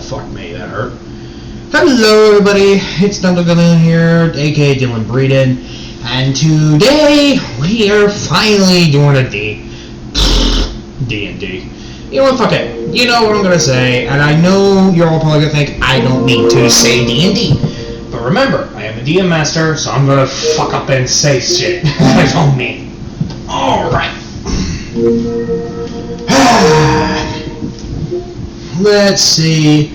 fuck me, that hurt. Hello everybody, it's Dylan here, aka Dylan Breeden, and today we are finally doing a D&D. You know what, fuck it. You know what I'm gonna say, and I know you're all probably gonna think I don't need to say D&D. But remember, I am a DM master, so I'm gonna fuck up and say shit I don't mean. Alright. Let's see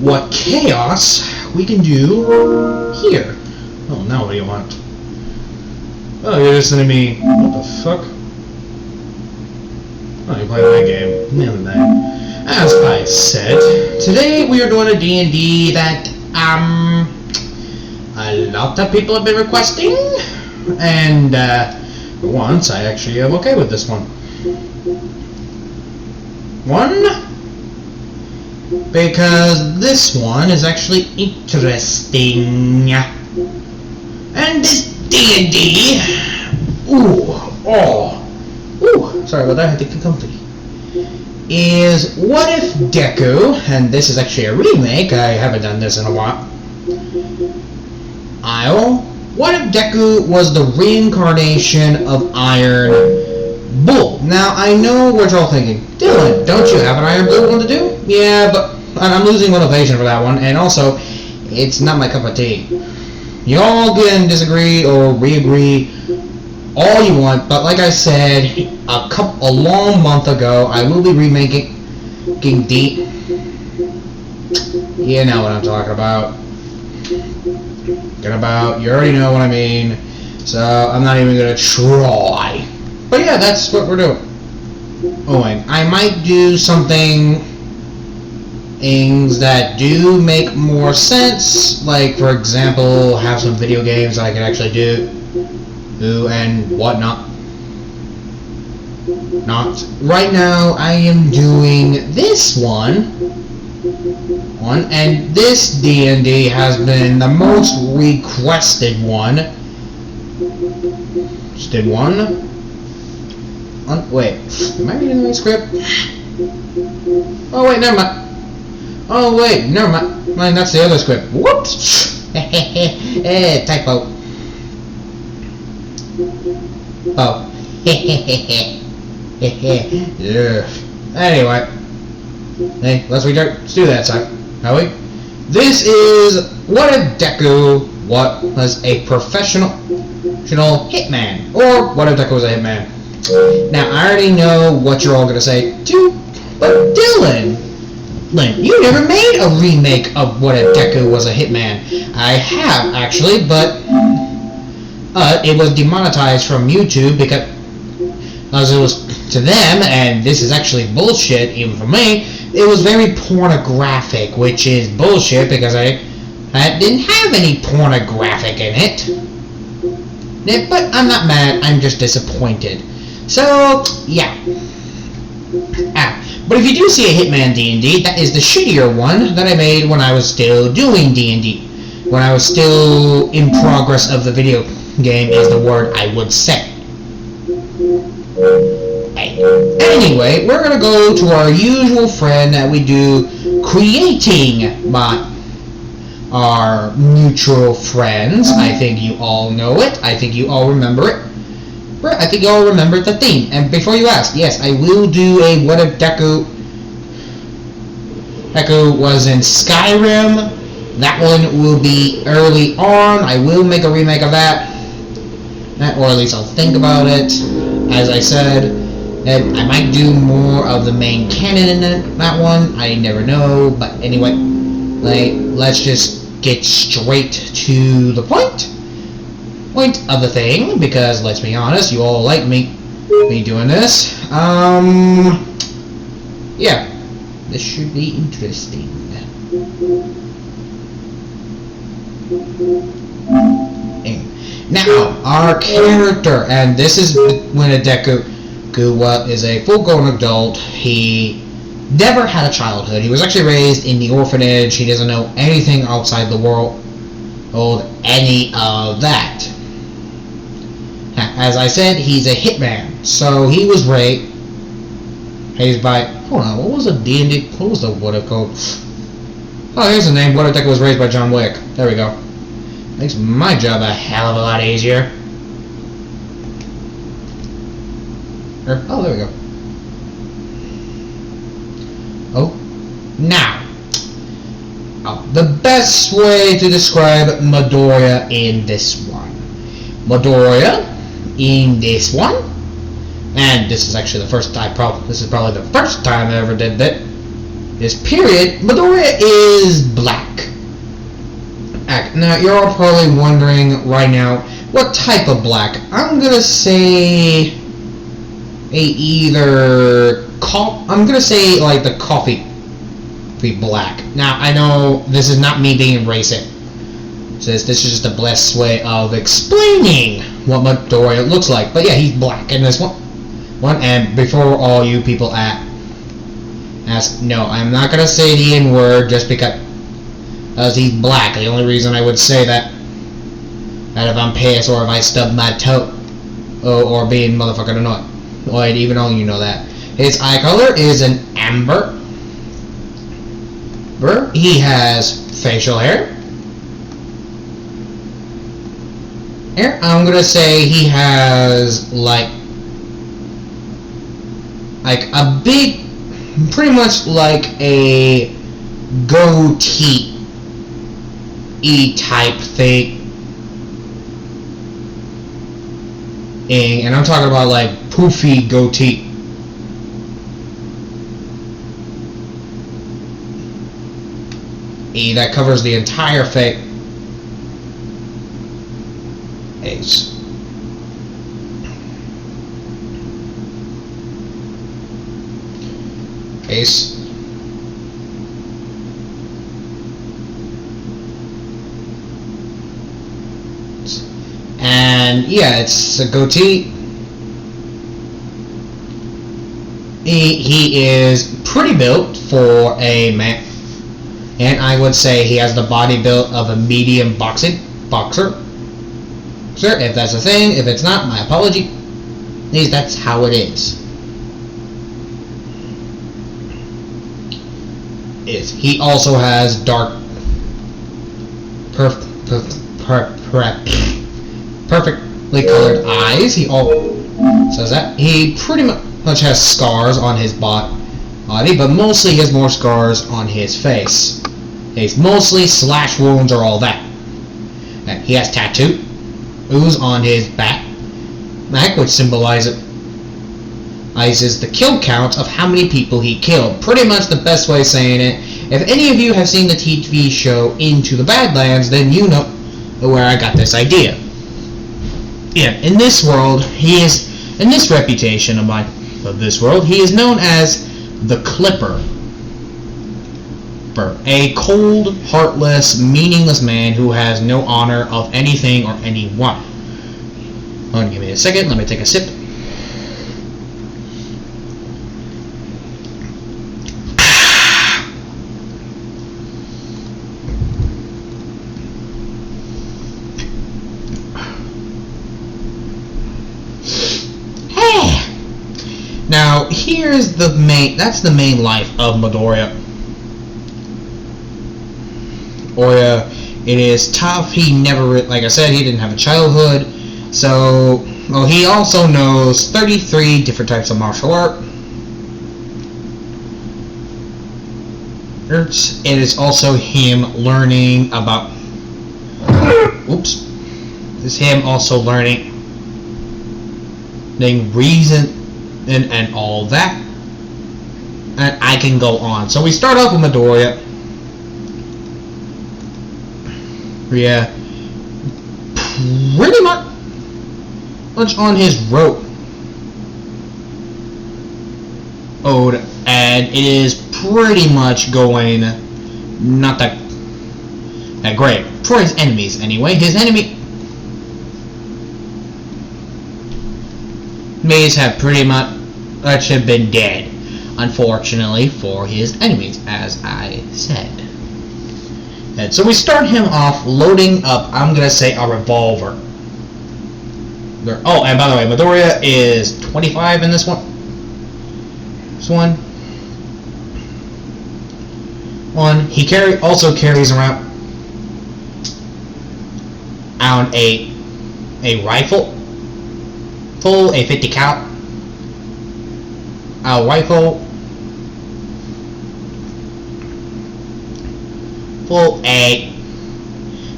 what chaos we can do here. Oh, now what do you want? Oh, you're just sending me... What the fuck? Oh, you play that game. Never mind. As I said, today we are doing a D&D that, a lot of people have been requesting, and, for once, I actually am okay with this one. Because this one is actually interesting. And this D&D, sorry about that, I had to get comfy, is what if Deku, and this is actually a remake, I haven't done this in a while, what if Deku was the reincarnation of Iron Bull? Now, I know what you're all thinking, Dylan, don't you have an Iron Bull one to do? Yeah, but I'm losing motivation for that one, and also, it's not my cup of tea. You all can disagree or re-agree all you want, but like I said, a long month ago, I will be remaking D. You know what I'm talking about. You already know what I mean, so I'm not even gonna try. But yeah, that's what we're doing. Oh, and I might do things that do make more sense, like for example, have some video games I can actually do and whatnot. Not right now. I am doing this one, and this D&D has been the most requested one. Just did one. Wait, am I reading the script? Oh wait, never mind. Oh wait, never mind. That's the other script. Whoops. Typo. Oh. Yeah. Anyway. Hey, let's do that side. How we? This is what if Deku was a professional hitman, or what if Deku was a hitman. Now I already know what you're all gonna say too, but Dylan, you never made a remake of what if Deku was a hitman. I have actually, but it was demonetized from YouTube because it was to them, and this is actually bullshit even for me. It was very pornographic, which is bullshit because I didn't have any pornographic in it. But I'm not mad, I'm just disappointed. So, yeah. But if you do see a Hitman D&D, that is the shittier one that I made when I was still doing D&D. When I was still in progress of the video game is the word I would say. Anyway, we're gonna go to our usual friend that we do creating by our mutual friends. I think you all know it. I think you all remember it. I think you all remember the theme. And before you ask, yes, I will do a what if Deku was in Skyrim. That one will be early on. I will make a remake of that. Or at least I'll think about it. As I said, and I might do more of the main canon in that one. I never know. But anyway, let's just get straight to the point of the thing, because let's be honest, you all like me doing this. Yeah, this should be interesting. Now, our character, and this is when Deku is a full-grown adult. He never had a childhood. He was actually raised in the orphanage. He doesn't know anything outside the world, any of that. As I said, he's a hitman, so he was raised by, hold on, what was the D&D, what was the, what it called? Oh, here's the name. What a Deku was raised by John Wick. There we go. Makes my job a hell of a lot easier. Oh, there we go. Oh, now. Oh, the best way to describe Midoriya in this one. Midoriya in this one, and this is actually the first time. This is probably the first time I ever did that. This period, Midoriya is black. Now you're all probably wondering right now, what type of black? I'm gonna say I'm gonna say like the coffee black. Now I know this is not me being racist. This is just the best way of explaining what Midoriya looks like. But yeah, he's black in this one. And before all you people ask, no, I'm not gonna say the N-word just because he's black. The only reason I would say that if I'm pissed or if I stub my toe or being motherfucking annoyed. Well, even though you know that. His eye color is an amber. He has facial hair. I'm gonna say he has like a big, pretty much like a goatee type thing. And I'm talking about like poofy goatee. That covers the entire face. And yeah, it's a goatee. He is pretty built for a man, and I would say he has the body built of a medium boxer. Sure, if that's a thing. If it's not, my apology. At least that's how it is. He also has dark, perfectly colored eyes. He says that he pretty much has scars on his body, but mostly he has more scars on his face. He's mostly slash wounds or all that. And he has tattoos on his back, which symbolizes the kill count of how many people he killed. Pretty much the best way of saying it. If any of you have seen the TV show Into the Badlands, then you know where I got this idea. Yeah, in this world, in this reputation of this world, he is known as the Clipper. A cold, heartless, meaningless man who has no honor of anything or anyone. Hold on, give me a second, let me take a sip. Now, here's that's the main life of Midoriya. It is tough. He never, like I said, he didn't have a childhood. So, he also knows 33 different types of martial art. It is also him learning about... Oops. It's him also learning reason and all that. And I can go on. So we start off with Midoriya. Yeah, pretty much on his road. And it is pretty much going not that great for his enemies anyway. His enemies have pretty much have been dead, unfortunately for his enemies, as I said. And so we start him off loading up, I'm going to say, a revolver. Oh, and by the way, Midoriya is 25 in this one. He also carries around a rifle, a 50 cal, a rifle,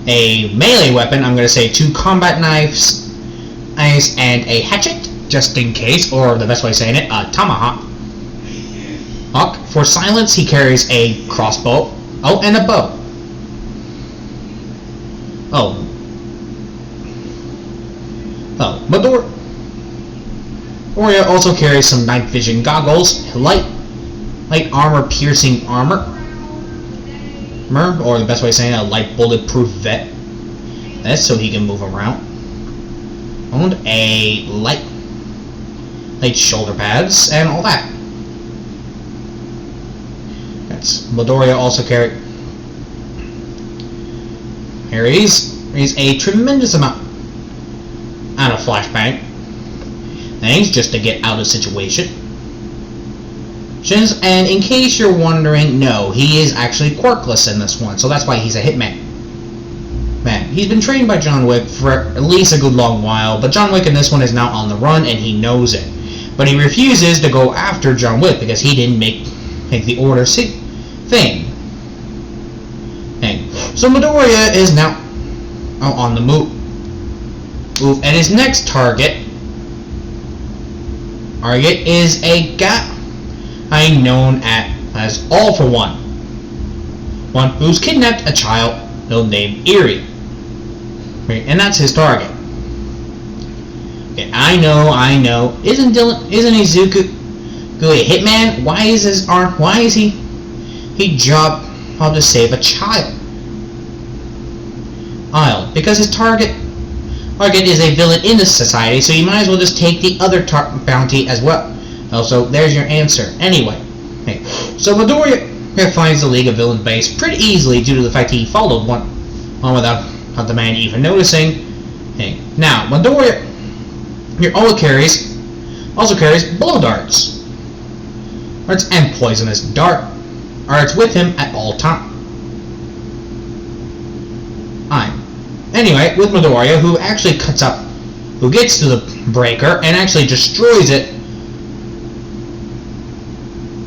a melee weapon. I'm gonna say 2 combat knives, and a hatchet, just in case, or the best way of saying it, a tomahawk. For silence, he carries a crossbow. Oh, and a bow. Midoriya also carries some night vision goggles, light armor piercing armor, or the best way of saying it, a light bulletproof vest. That's so he can move around. And a light shoulder pads and all that. Midoriya also carries a tremendous amount of flashbang things just to get out of situations. And in case you're wondering, no, he is actually quirkless in this one, so that's why he's a hitman. He's been trained by John Wick for at least a good long while, but John Wick in this one is now on the run and he knows it. But he refuses to go after John Wick because he didn't make the order thing. So Midoriya is now on the move. And his next target is a guy known as All For One who's kidnapped a child named Eerie. And that's his target. I know. Isn't Izuku a hitman? Why is he job to save a child? Because his target is a villain in this society, so you might as well just take the other bounty as well. Also, there's your answer. Anyway, so Midoriya finds the League of Villains base pretty easily due to the fact he followed one without the man even noticing. Now Midoriya also carries blow darts, and poisonous dart arts with him at all times. Anyway, with Midoriya, who gets to the breaker and actually destroys it.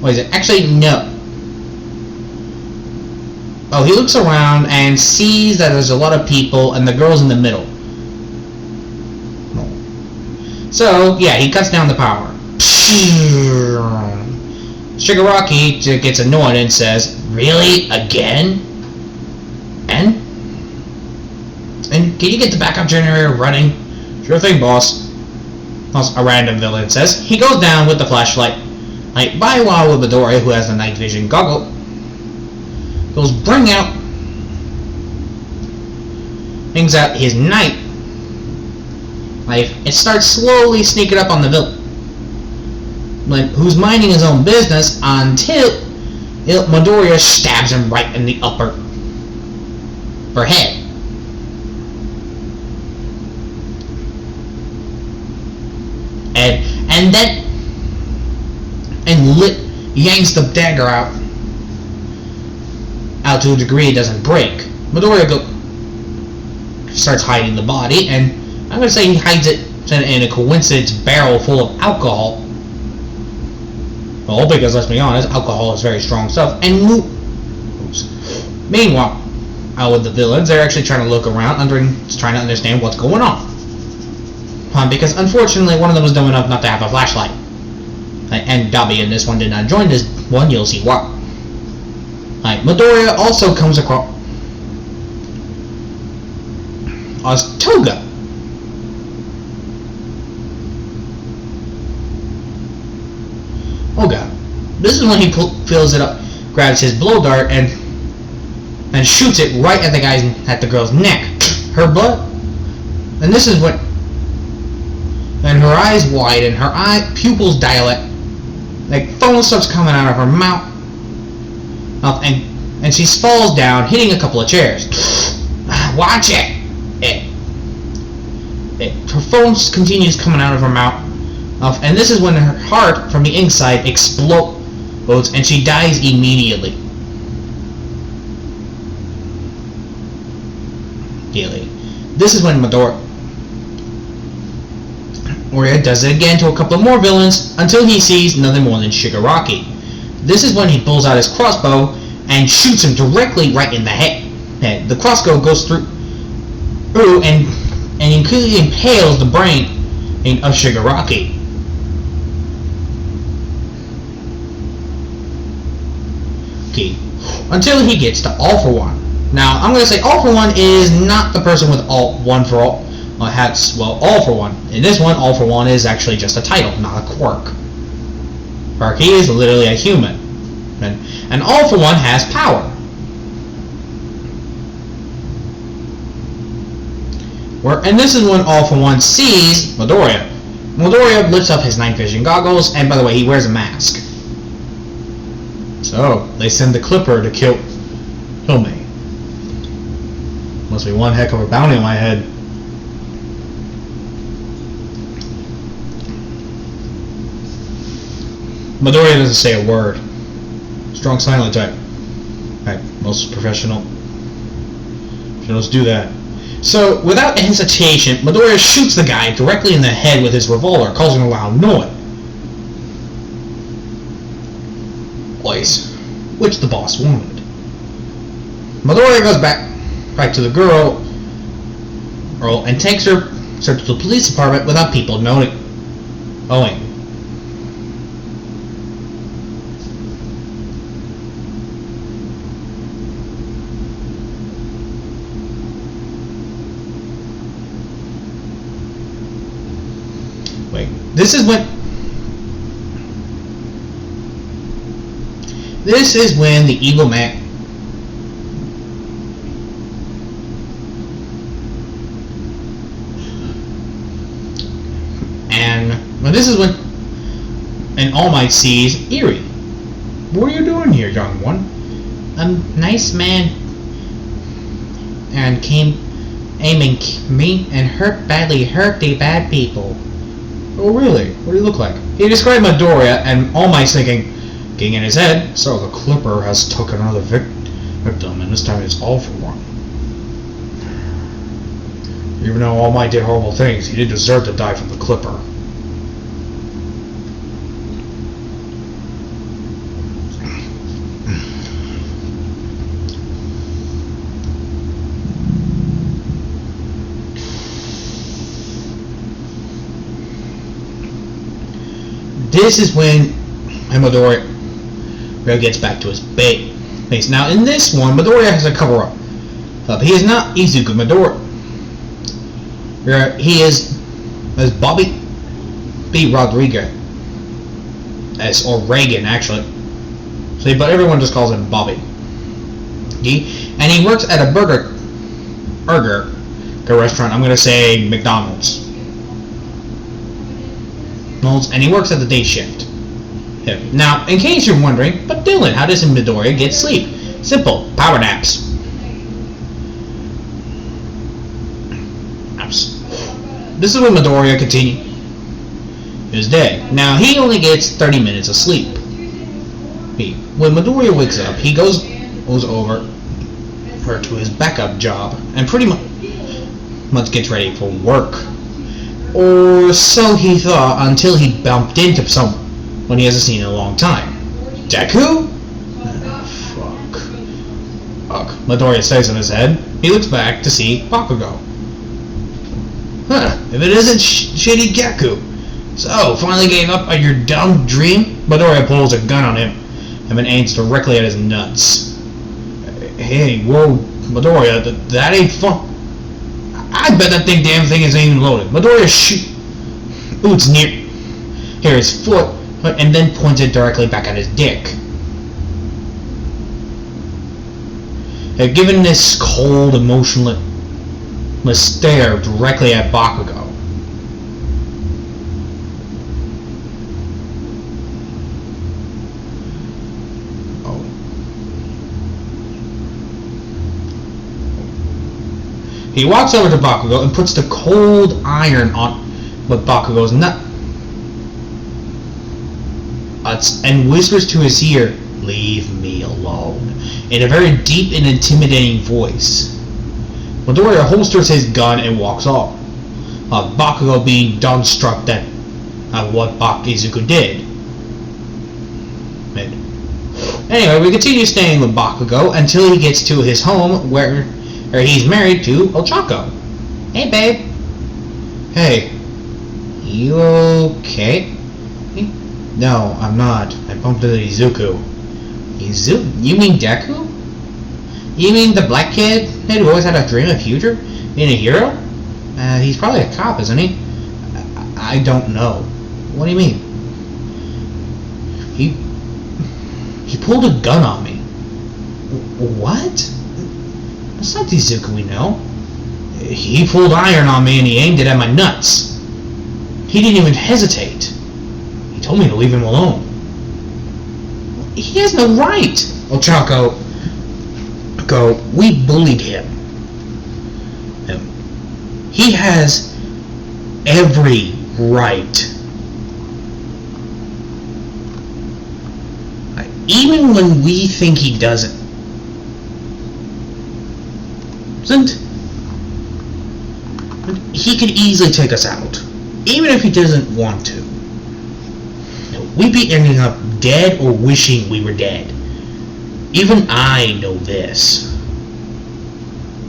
What is it? Actually, no. He looks around and sees that there's a lot of people and the girl's in the middle. So, yeah, he cuts down the power. Shigaraki gets annoyed and says, "Really? Again? And can you get the backup generator running?" "Sure thing, boss." A random villain says. He goes down with the flashlight. While with Midoriya, who has the night vision goggle, brings out his knife. It starts slowly sneaking up on the villain, who's minding his own business until Midoriya stabs him right in the upper head. And yanks the dagger out to a degree it doesn't break. Midoriya starts hiding the body, and I'm going to say he hides it in a coincidence barrel full of alcohol. Well, because let's be honest, alcohol is very strong stuff. And meanwhile, with the villains, they're actually trying to look around, trying to understand what's going on. Because unfortunately, one of them was dumb enough not to have a flashlight. And Dabi in this one did not join this one, you'll see why. Midoriya also comes across Toga. Oh god. This is when he fills it up, grabs his blow dart, and shoots it right at the girl's neck. Her blood. And this is when her eyes widen, her pupils dilate, foam starts coming out of her mouth, and she falls down, hitting a couple of chairs. Watch it! Her foam continues coming out of her mouth, and this is when her heart from the inside explodes, and she dies immediately. this is when Midoriya does it again to a couple of more villains until he sees nothing more than Shigaraki. This is when he pulls out his crossbow and shoots him directly right in the head. The crossbow goes through and completely impales the brain of Shigaraki. Okay, until he gets to All For One. Now, I'm going to say All For One is not the person with one for all. All For One. In this one, All For One is actually just a title, not a quirk. He is literally a human. And All For One has power. And this is when All For One sees Midoriya. Midoriya lifts up his night vision goggles, and by the way, he wears a mask. So, they send the Clipper to kill me. Must be one heck of a bounty on my head. Midoriya doesn't say a word. Strong silent type. Right, most professional. Let's do that. So, without hesitation, Midoriya shoots the guy directly in the head with his revolver, causing a loud noise, which the boss wanted. Midoriya goes back to the girl, and takes her to the police department without people knowing. This is when the evil man and All Might sees Eerie. What are you doing here, young one? A nice man and came aiming me and badly hurt the bad people. Oh really? What do you look like? He described Midoriya, and All Might's thinking in his head, so the Clipper has took another victim, and this time it's All For One. Even though All Might did horrible things, he did deserve to die from the Clipper. This is when Midoriya gets back to his base. Now, in this one, Midoriya has a cover-up. He is not Izuku Midoriya. He is as Bobby B. Rodriguez, or Reagan, actually. But everyone just calls him Bobby. And he works at a burger restaurant. I'm going to say McDonald's. And he works at the day shift. Now, in case you're wondering, but Dylan, how does Midoriya get sleep? Simple, power naps. This is when Midoriya continues his day. Now, he only gets 30 minutes of sleep. When Midoriya wakes up, he goes over to his backup job and pretty much gets ready for work. Or so he thought, until he bumped into someone he hasn't seen in a long time. Deku? Fuck. Midoriya says in his head. He looks back to see Bakugo. If it isn't shitty Deku. So, finally gave up on your dumb dream? Midoriya pulls a gun on him and aims directly at his nuts. Hey, whoa, Midoriya, that ain't fun. I bet that damn thing isn't even loaded. Midoriya shoots near his foot, and then points it directly back at his dick. Given this cold, emotionless stare directly at Bakugo. He walks over to Bakugo and puts the cold iron on with Bakugo's nuts and whispers to his ear, "Leave me alone," in a very deep and intimidating voice. Midoriya holsters his gun and walks off. Bakugo being dumbstruck at what Izuku did. Anyway, we continue staying with Bakugo until he gets to his home where he's married to Ochako. Hey, babe. Hey. You okay? No, I'm not. I bumped into Izuku. You mean Deku? You mean the black kid who always had a dream of future? Being a hero? He's probably a cop, isn't he? I don't know. What do you mean? He pulled a gun on me. What? That's not the Izuku we know. He pulled iron on me and he aimed it at my nuts. He didn't even hesitate. He told me to leave him alone. He has no right. Ochako, we bullied him. He has every right. Even when we think he doesn't. He could easily take us out. Even if he doesn't want to. We'd be ending up dead or wishing we were dead. Even I know this.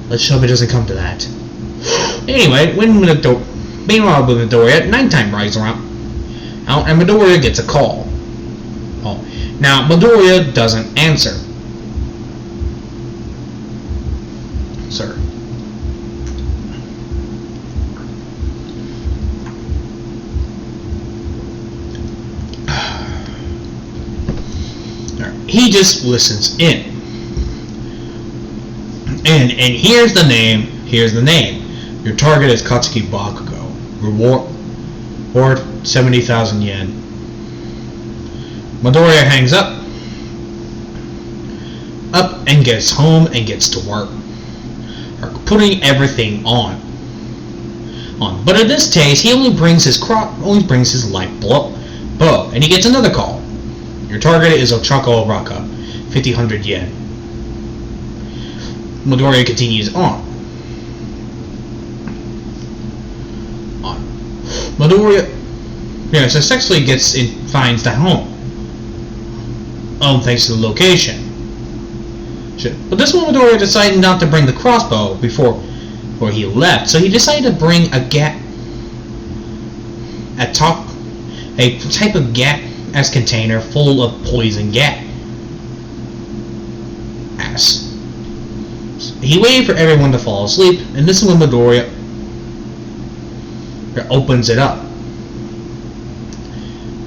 Let's hope it doesn't come to that. Anyway, meanwhile with Midoriya, nighttime rides around. And Midoriya gets a call. Now, Midoriya doesn't answer. Sir. He just listens in. And here's the name. Your target is Katsuki Bakugo. Reward 70,000 yen. Midoriya hangs up and gets home and gets to work. Putting everything on. But in this case, he only brings his light bow, and he gets another call. Your target is Ochako Araka, 5,000 yen. Midoriya continues on. Midoriya successfully finds the home. Thanks to the location. But this one, Midoriya decided not to bring the crossbow before he left, so he decided to bring a type of gas container full of poison gas. He waited for everyone to fall asleep, and this is when Midoriya opens it up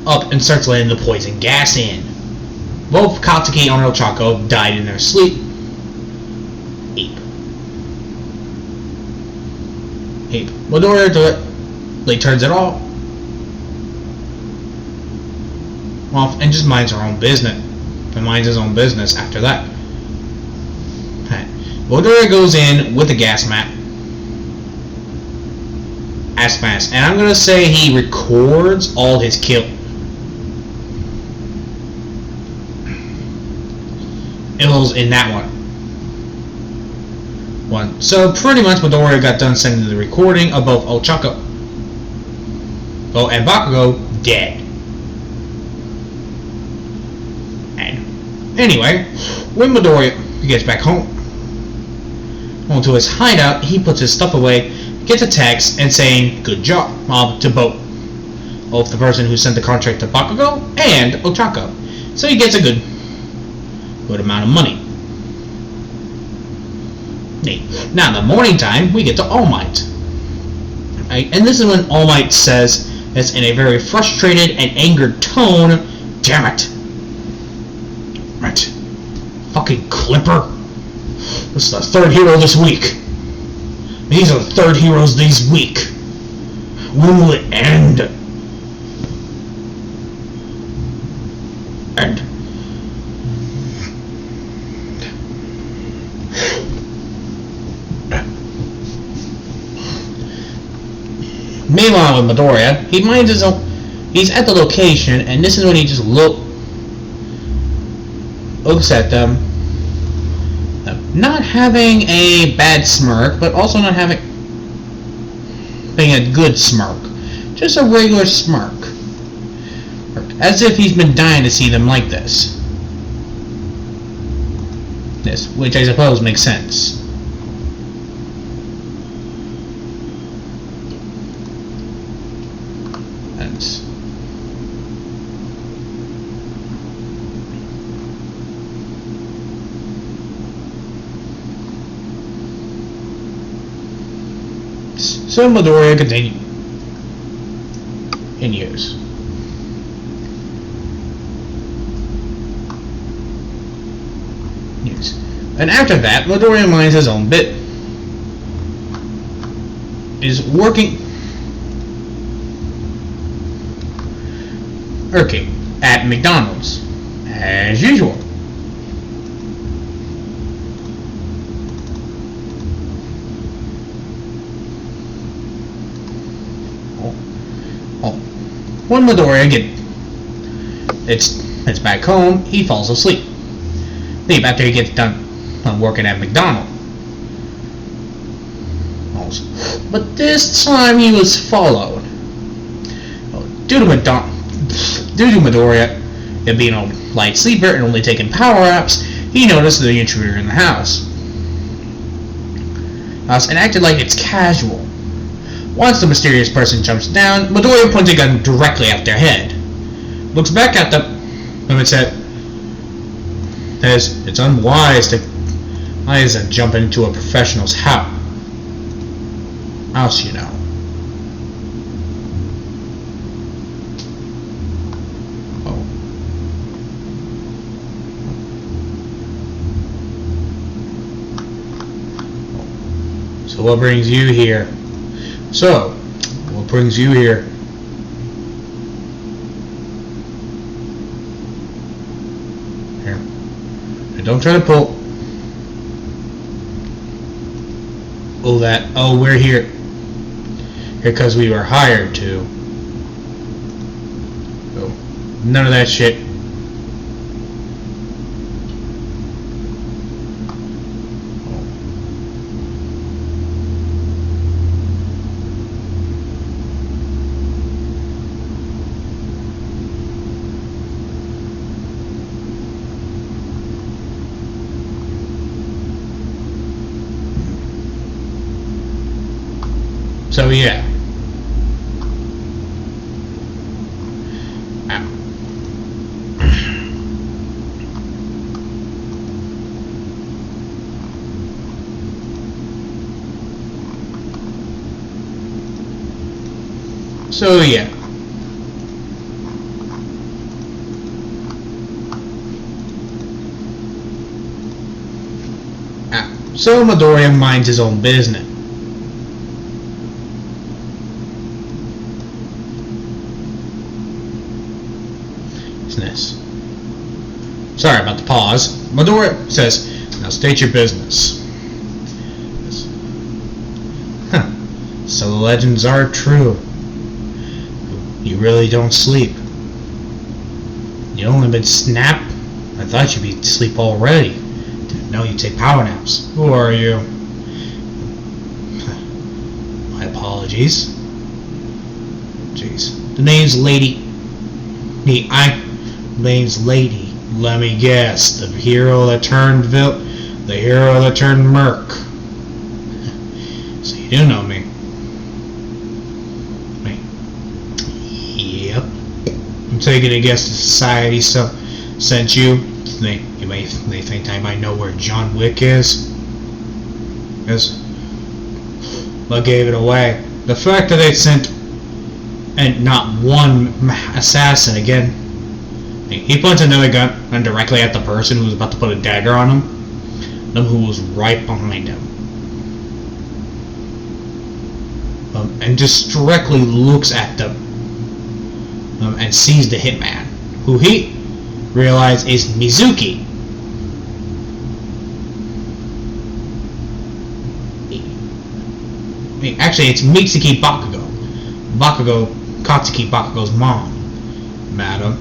and starts letting the poison gas in. Both Katsuki and Ochako died in their sleep. Midoriya turns it off and just minds her own business. And minds his own business after that. Midoriya goes in with the gas mask. And I'm gonna say he records all his kills in that one. So pretty much Midoriya got done sending the recording of both Ochako and Bakugo dead. And anyway, when Midoriya gets back home to his hideout, he puts his stuff away, gets a text and saying good job to both the person who sent the contract to Bakugo and Ochako. So he gets a good amount of money. Now in the morning time, we get to All Might. And this is when All Might says, it's in a very frustrated and angered tone, damn it. Right. Fucking Clipper. This is the third hero this week. These are the third heroes this week. When will it end? Meanwhile with Midoriya, he's at the location, and this is when he just looks at them, not having a bad smirk, but also not having being a good smirk. Just a regular smirk. As if he's been dying to see them like this. Which I suppose makes sense. So Midoriya continues. And after that, Midoriya minds his own bit. Is working at McDonald's as usual. When Midoriya it's back home, he falls asleep. After he gets done working at McDonald's. But this time he was followed. Due to Midoriya being a light sleeper and only taking power-ups, he noticed the intruder in the house. And acted like it's casual. Once the mysterious person jumps down, Midoriya points a gun directly at their head. Looks back at them, and says, it's unwise to jump into a professional's house, you know. So what brings you here? Here. Don't try to pull. We're here because we were hired to. None of that shit. So yeah. So Midoriya minds his own business. Sorry about the pause. Midoriya says, now state your business. So the legends are true. You really don't sleep. You only been snapped? I thought you'd be asleep already. Didn't know you'd take power naps. Who are you? My apologies. Jeez. The name's Lady. Name's Lady. Let me guess. The hero that turned merc. So you do know me. Yep. I'm taking a guess the society sent you. They think I might know where John Wick is. Yes. What gave it away? The fact that they sent and not one assassin again. He points another gun directly at the person who was about to put a dagger on him. Who was right behind him. And just directly looks at them. And sees the hitman, who he realized is Mizuki. Actually, it's Mitsuki Bakugo. Katsuki Bakugo's mom, madam.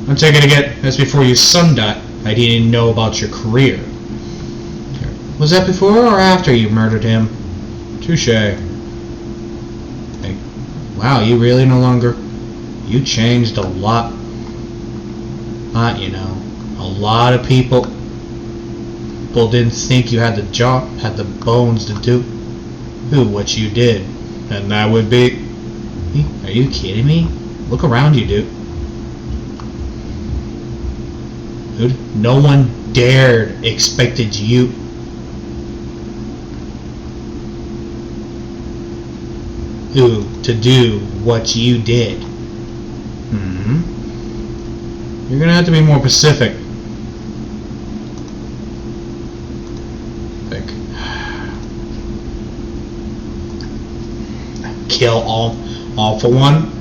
I'm taking it again. That's before your son died. I didn't know about your career. Was that before or after you murdered him? Touche. Hey, wow, you really no longer... You changed a lot. You know, a lot of people didn't think you had the job, had the bones to do what you did. And that would be... Are you kidding me? Look around you, dude. Dude, no one dared expected you to do what you did. You're gonna have to be more specific. Kill all for one.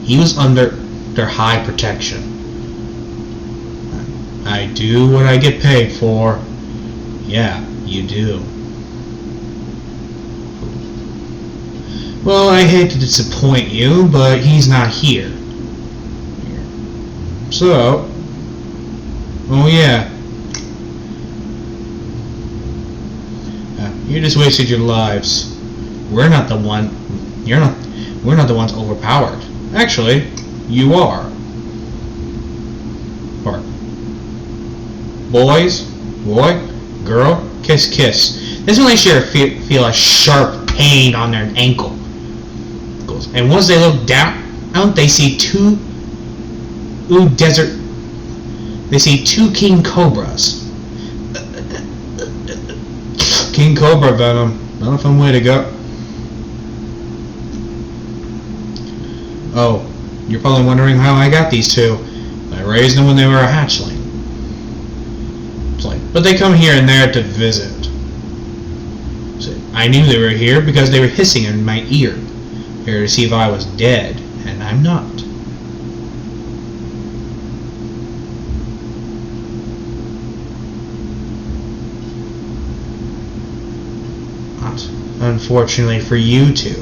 He was under their high protection. I do what I get paid for. Yeah, you do. Well, I hate to disappoint you, but he's not here. So, oh yeah. You just wasted your lives. We're not the one. We're not the ones overpowered. Actually, you are. Or boy, girl, kiss, kiss. This one they sure feel a sharp pain on their ankle. And once they look down, they see two king cobras. King cobra venom. Not a fun way to go. Oh, you're probably wondering how I got these two. I raised them when they were a hatchling. It's like, but they come here and there to visit. So I knew they were here because they were hissing in my ear. Here to see if I was dead, and I'm not. Unfortunately for you two.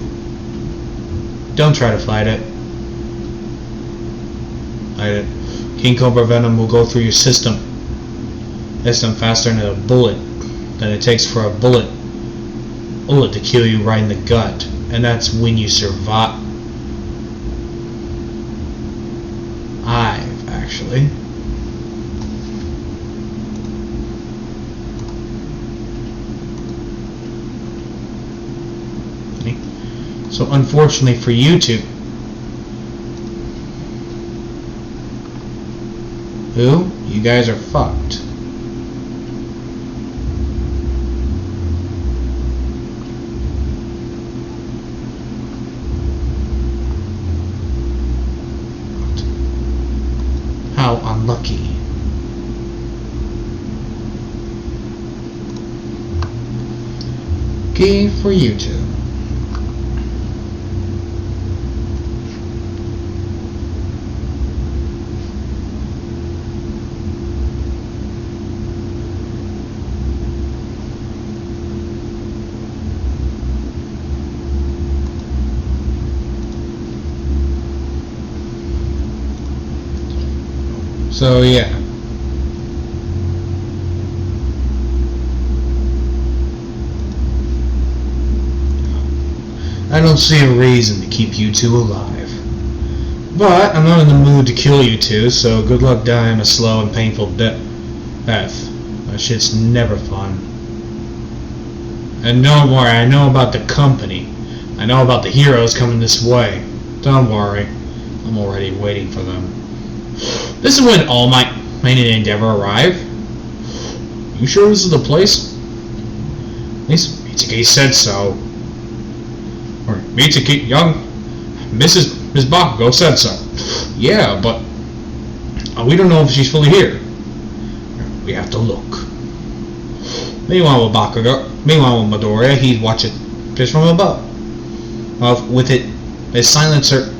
Don't try to fight it. King Cobra Venom will go through your system faster than a bullet than it takes for a bullet to kill you right in the gut. And that's when you survive. Actually. So unfortunately for you two, you guys are fucked. How unlucky. Okay, for you two. So yeah. I don't see a reason to keep you two alive. But I'm not in the mood to kill you two, so good luck dying a slow and painful death. That shit's never fun. And don't worry, I know about the company. I know about the heroes coming this way. Don't worry. I'm already waiting for them. This is when all my Endeavor arrive. You sure this is the place? Mitsuki said so. Or Mitsuki, young Miss Bakugo said so. Yeah, but we don't know if she's fully here. We have to look. Meanwhile with Midoriya, he's watching fish from above. With his silencer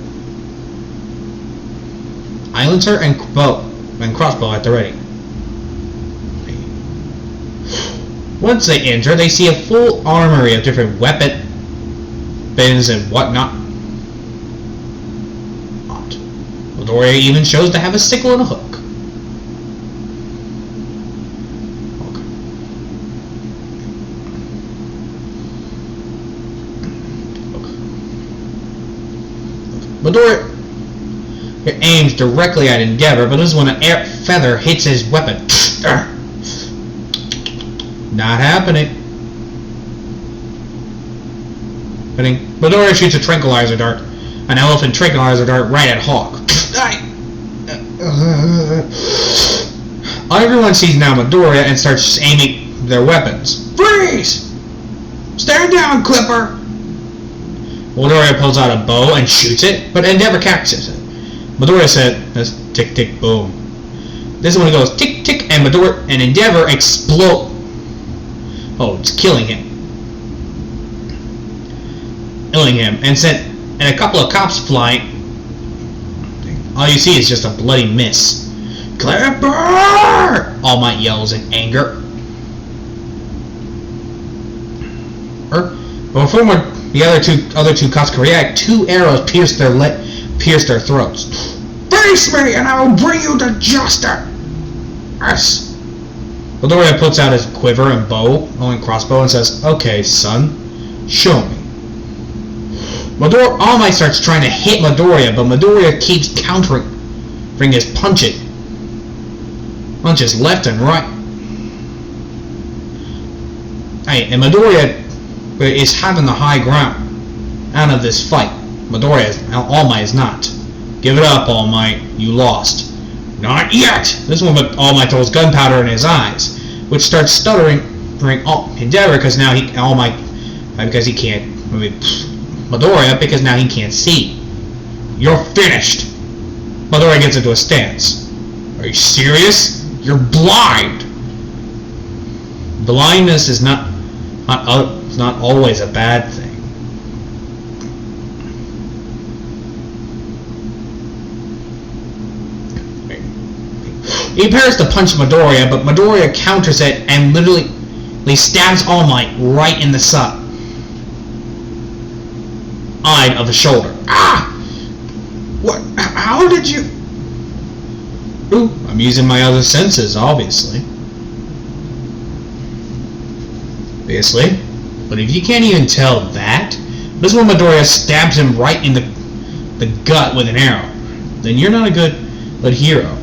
and crossbow at the ready. Once they enter, they see a full armory of different weapons and whatnot. Midoriya even chose to have a sickle and a hook. Midoriya aims directly at Endeavor, but this is when an air feather hits his weapon. Not happening. Midoriya shoots a tranquilizer dart, an elephant tranquilizer dart right at Hawk. Everyone sees now Midoriya and starts aiming their weapons. Freeze! Stand down, Clipper! Midoriya pulls out a bow and shoots it, but Endeavor catches it. Midoriya said, tick tick boom. This one goes tick tick and Endeavor explode. Oh, it's killing him. And a couple of cops flying. All you see is just a bloody miss. Clipper! All Might yells in anger. Before the other two cops can react, 2 arrows pierce their throats. Face me, and I will bring you to justice. Yes. Midoriya puts out his quiver and bow, and crossbow, and says, "Okay, son, show me." All Might starts trying to hit Midoriya, but Midoriya keeps countering his punches left and right. And Midoriya is having the high ground out of this fight. All Might is not. Give it up, All Might. You lost. Not yet! This one, but All Might throws gunpowder in his eyes, which starts stuttering Endeavor because now because he can't. Midoriya because now he can't see. You're finished. Midoriya gets into a stance. Are you serious? You're blind. Blindness is not always a bad thing. He prepares to punch Midoriya, but Midoriya counters it and literally stabs All Might right in the side of the shoulder. Ah! What? How did you? Ooh, I'm using my other senses, obviously. But if you can't even tell that, this one Midoriya stabs him right in the gut with an arrow, then you're not a good hero.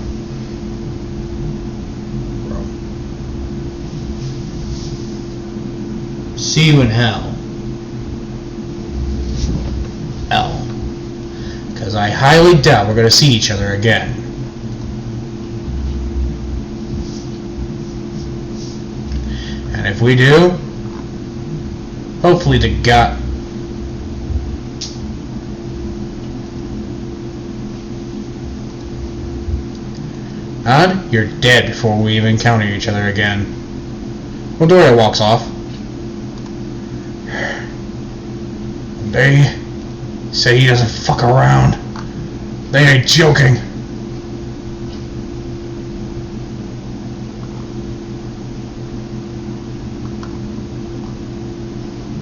See you in hell. Because I highly doubt we're going to see each other again. And if we do, hopefully the gut. You're dead before we even encounter each other again. Midoriya walks off. They say he doesn't fuck around. They ain't joking.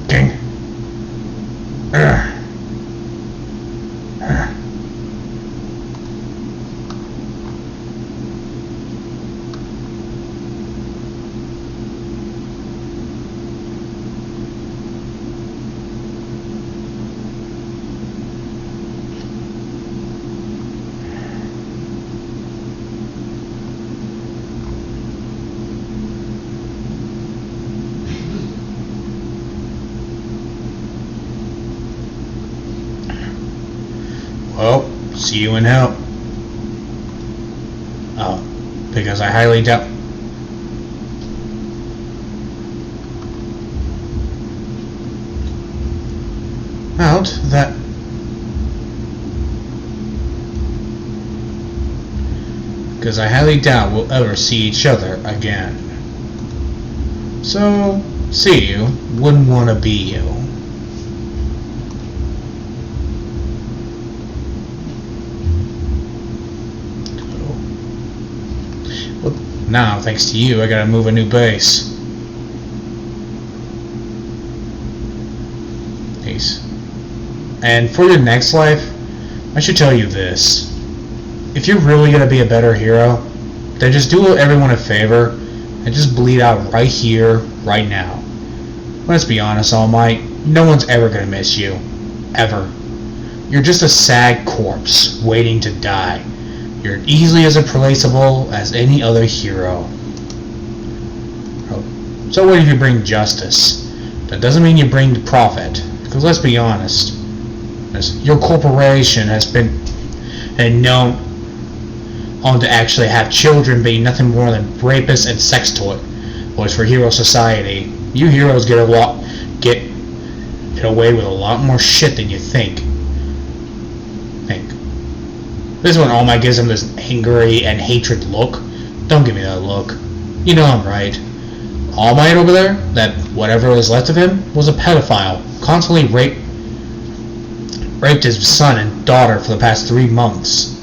King. Well, see you in hell. Because I highly doubt. That. Because I highly doubt we'll ever see each other again. So, see you. Wouldn't want to be you. Now, thanks to you, I gotta move a new base. Peace. And for your next life, I should tell you this. if you're really gonna be a better hero, then just do everyone a favor and just bleed out right here, right now. Let's be honest, All Might, no one's ever gonna miss you. Ever. You're just a sad corpse, waiting to die. You're easily as replaceable as any other hero. So what if you bring justice? That doesn't mean you bring profit. Because let's be honest, your corporation has been known to actually have children being nothing more than rapists and sex toys for hero society. You heroes get away with a lot more shit than you think. This is when All Might gives him this angry and hatred look. Don't give me that look. You know I'm right. All Might over there, that whatever is left of him, was a pedophile. Constantly raped his son and daughter for the past 3 months.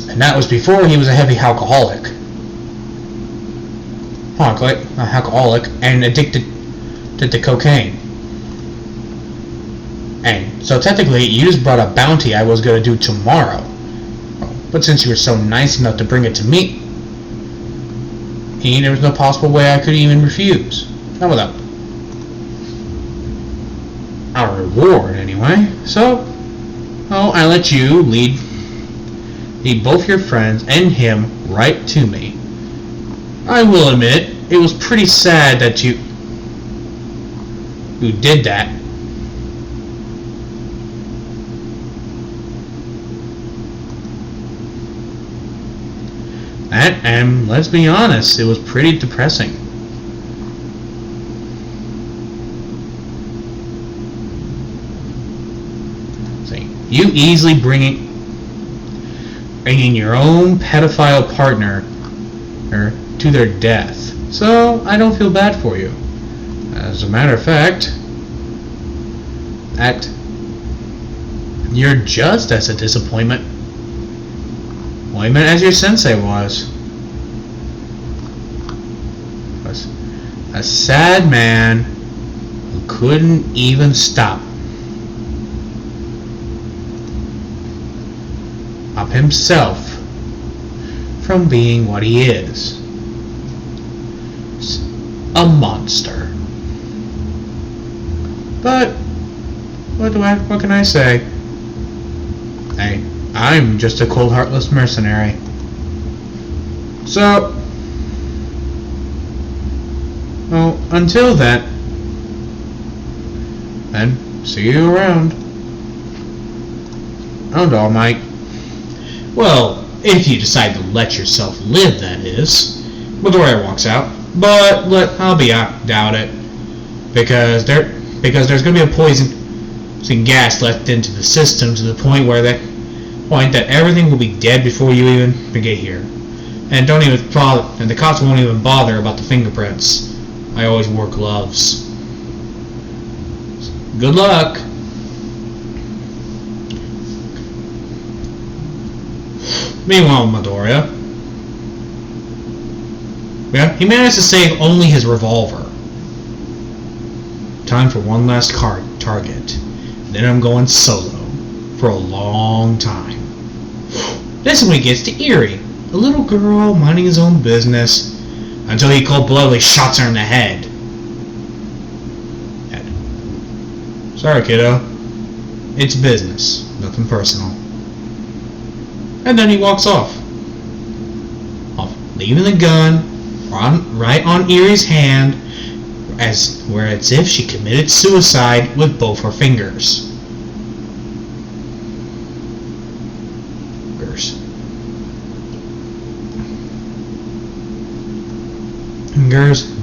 And that was before he was a heavy alcoholic. And addicted to cocaine. And so technically, you just brought a bounty I was going to do tomorrow. But since you were so nice enough to bring it to me, there was no possible way I could even refuse. Not without our reward, anyway. So, I let you lead both your friends and him right to me. I will admit, it was pretty sad that you did that. And let's be honest, it was pretty depressing. See, you easily bringing your own pedophile partner to their death. So I don't feel bad for you. As a matter of fact, you're just as a disappointment as your sensei was. A sad man who couldn't even stop himself from being what he is. A monster. But what can I say? Hey, I'm just a cold, heartless mercenary. So, until then, see you around. All Might. Well, if you decide to let yourself live, that is. Midoriya walks out, but I'll doubt it, because there's going to be a poison gas left into the system to the point that everything will be dead before you even get here, and the cops won't even bother about the fingerprints. I always wore gloves. Good luck. Meanwhile, Midoriya. Yeah, he managed to save only his revolver. Time for one last target. Then I'm going solo for a long time. This is when he gets to Eri, a little girl minding his own business, until he cold-bloodedly shots her in the head. Sorry, kiddo. It's business, nothing personal. And then he walks off, leaving the gun right on Eri's hand, as if she committed suicide with both her fingers.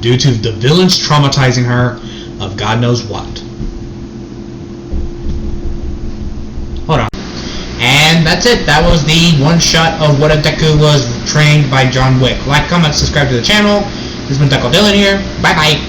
Due to the villains traumatizing her of God knows what. Hold on. And that's it. That was the one shot of what if Deku was trained by John Wick. Like, comment, subscribe to the channel. This has been Deku Dylan here. Bye bye.